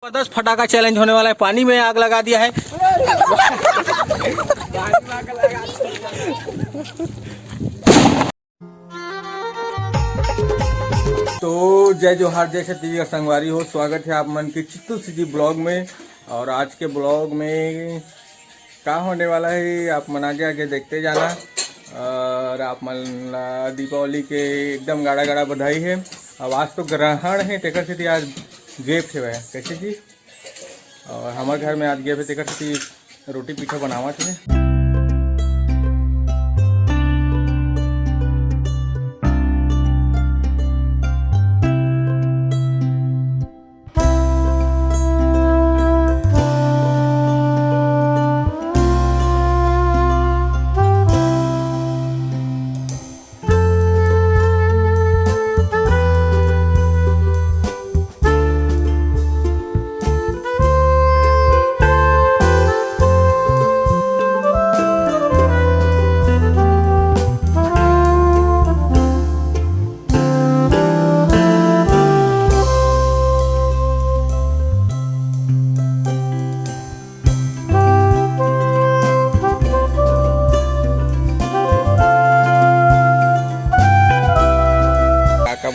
10 फटाका चैलेंज होने वाला है। पानी में आग लगा दिया है। तो जय जोहार, जय छत्तीसगढ़ संगवारी हो। स्वागत है आप मन के चित्तू सिटी ब्लॉग में। और आज के ब्लॉग में क्या होने वाला है आप मन आगे आगे देखते जाना। और आप मन दीपावली के एकदम गाड़ा गाड़ा बधाई है। अब आज तो ग्रहण है, तेकर से आज गेप थे कैसे जी। और हमारे घर में आज गेप है, तेकर से रोटी पीठा बनावा थे।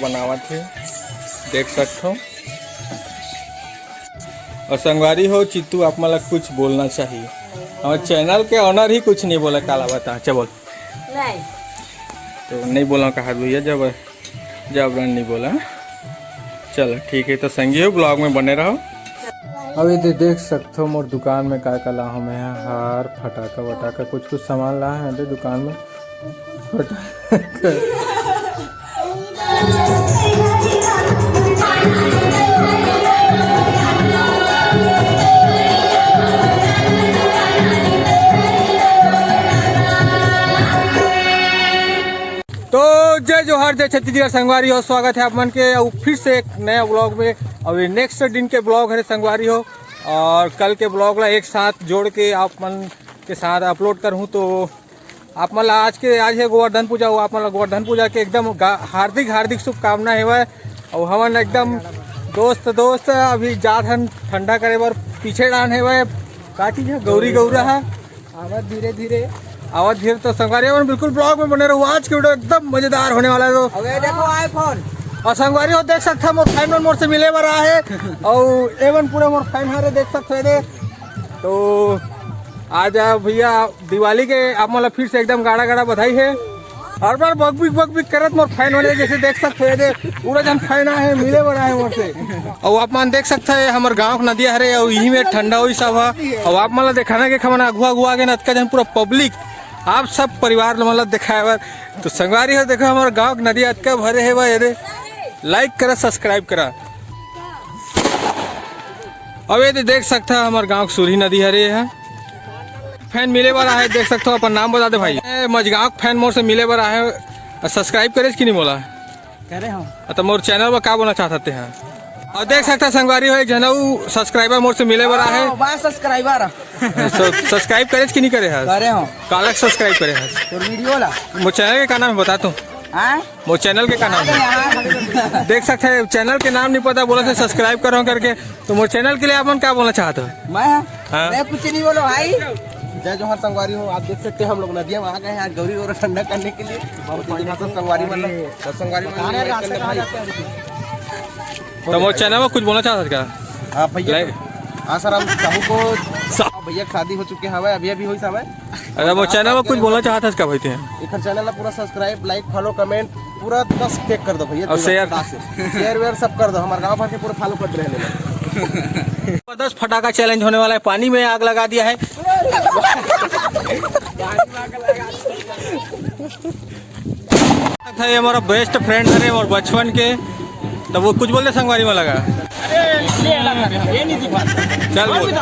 बनावत है देख सकते हो। और संगवारी हो चित्तू, आप मतलब कुछ बोलना चाहिए। हमारे चैनल के ऑनर ही कुछ नहीं बोला, काला बता अच्छा बोल नहीं। तो नहीं बोला कहा भैया, जब नहीं बोला। चलो ठीक है, तो संगी हो ब्लॉग में बने रहो। अभी तो देख सकते हो मोर दुकान में का ला हूँ मैं, हार फटाका वटाका कुछ कुछ सामान ला है दुकान में। तो जय जोहार, जय छत्तीसगढ़ संगवारी हो। स्वागत है आप मन के फिर से एक नया ब्लॉग में। और नेक्स्ट दिन के ब्लॉग है संगवारी हो। और कल के ब्लॉग ला एक साथ जोड़ के आप मन के साथ अपलोड करूँ। तो आप मतलब आज है गोवर्धन पूजा हुआ। आप मतलब गोवर्धन पूजा के एकदम हार्दिक हार्दिक शुभकामना है। और हमन एकदम दोस्त अभी जात हन ठंडा करे बर पीछे डान है। का चीज है गौरी गौरा है आवत धीरे धीरे तो संगवारी हो बिल्कुल ब्लॉग में बने रहो। आज की वीडियो एकदम मजेदार होने वाला है। तो अबे देखो आईफोन और संगवारी हो देख सकते हो मोर फैन मोर से मिले बर है। और एवन पूरे मोर फैन हारे देख सकते हो। तो आज भैया दिवाली के आप मतलब फिर से एकदम गाड़ा गाड़ा बधाई है। हर बार बग करत मोर फैन होने जैसे देख सकते हैं पूरा जन फैन है मिले बड़ा है मोर से। और आप मन देख सकते हैं हमारे गांव के नदिया हरे और यही में ठंडा हुई सब है। और आप मतलब दिखाना के खमन अगुआ के नतका जन पूरा पब्लिक आप सब परिवार मतलब दिखाए बार। तो संगवारी हो देखो हमारे गाँव के नदिया अतका भरे है भाई। लाइक करा सब्सक्राइब करा। अब ये देख सकता है हमारे गाँव की सूरी नदी हरे है। फैन मिले वाला है देख सकते हो। अपन नाम बता दे भाई। मजगांव फैन मोर से मिले वाला है। सब्सक्राइब करे कि नहीं बोला करे हम। तो मोर चैनल पर क्या बोलना चाहते हैं। और देख सकते हैं संगवारी हो जनऊ सब्सक्राइबर मोर से मिले वाला है। सब्सक्राइबर सब्सक्राइब करे कि नहीं करे है कालक सब्सक्राइब करे है। वीडियो ला मोर चैनल के का नाम बता तू। मोर चैनल के का नाम है देख सकते हैं। चैनल के नाम नहीं पता बोला थे सब्सक्राइब करो करके। तो मोर चैनल के लिए अपन क्या बोलना चाहते हो। मैं कुछ नहीं बोलो भाई। जय जोहार संगवारी हो। आप देख सकते हैं हम लोग नदिया में आ गए हैं आज गौरी गौरा ठंडा करने के लिए। संगवारी तो मोर चैनल में कुछ बोलना चाहता क्या। हाँ भैया, हाँ सर हम साहू को भैया शादी हो चुके हैं अभी हुई समय। अरे वो चैनल में कुछ बोलना चाहता है क्या भाई। एक चैनल पूरा सब्सक्राइब लाइक फॉलो कमेंट पूरा बस चेक कर दो भैया। और शेयर वेयर सब कर दो। हमारे गाँव भर के पूरा फॉलो कर रहे 10 फटाका चैलेंज होने वाला है। पानी में आग लगा दिया है। ये हमारा बेस्ट फ्रेंड है और बचपन के। तो वो कुछ बोलते संगवारी में लगा चल बोल।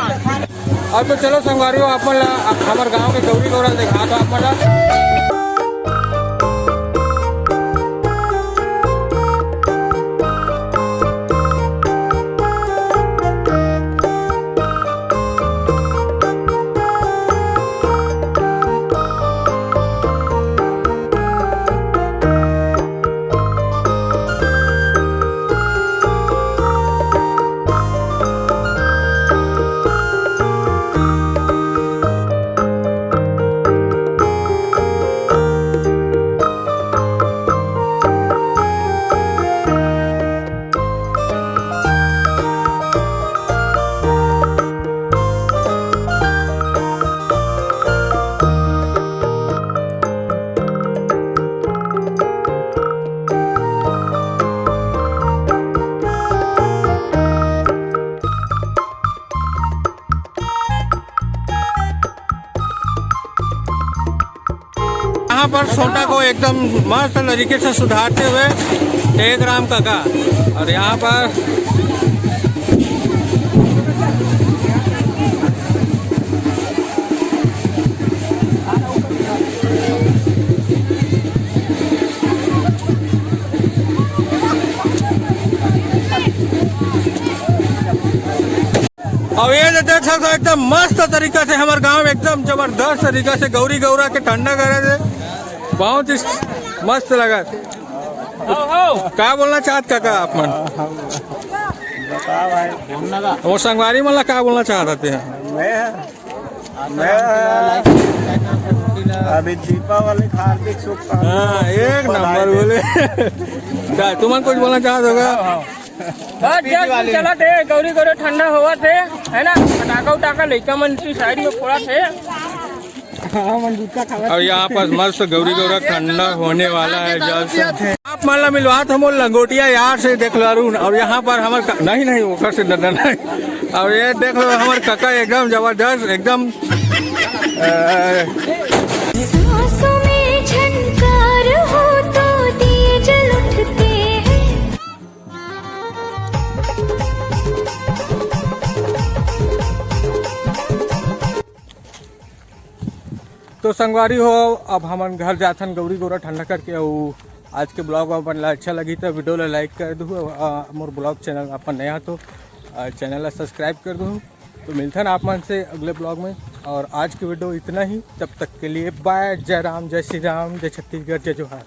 अब तो चलो संगवारी हो आप हमारे गाँव के गौरी गौरा देखा तो आप एकदम मस्त तरीके से सुधारते हुए टेक राम काका। और यहाँ पर और ये जो देख सकते हो एकदम मस्त तरीका से हमारे गांव में एकदम जबरदस्त तरीका से गौरी गौरा के ठंडा करे थे। बहुत ही मस्त लगा। क्या बोलना चाहत काका आप मन? वो संगवारी मतलब क्या बोलना चाहते हैं? मैं अभी दीपावली का हार्दिक शुभकामनाएं। हाँ, एक नंबर बोले। तुमन कुछ बोलना चाहत होगा? चला थे गौरी गौरी ठंडा हुआ थे है ना, पटाखा उटाखा लड़का मन की साइड में फोड़ा थे। और यहाँ पर मस्त गौरी गौरा ठंडा होने वाला है जल्द। आप मान ला मिलवा हम लंगोटिया यार से देख लो अरुण। और यहाँ पर हमारे नहीं ऊपर से डरना नहीं। और ये देख लो हमारे काका एकदम जबरदस्त एकदम सांसों में झनकार हो तो दिए जल उठते हैं। तो संगवारी हो अब हम घर जाथन गौरी गौरा ठंडा करके। और आज के ब्लॉग अपन ला अच्छा लगी तो वीडियो ला लाइक कर दू। मोर ब्लॉग चैनल अपन नया तो चैनल ला सब्सक्राइब कर दू। तो मिलते हैं आप मन से अगले ब्लॉग में। और आज की वीडियो इतना ही, तब तक के लिए बाय। जय राम, जय श्री राम, जय छत्तीसगढ़, जय जोहार।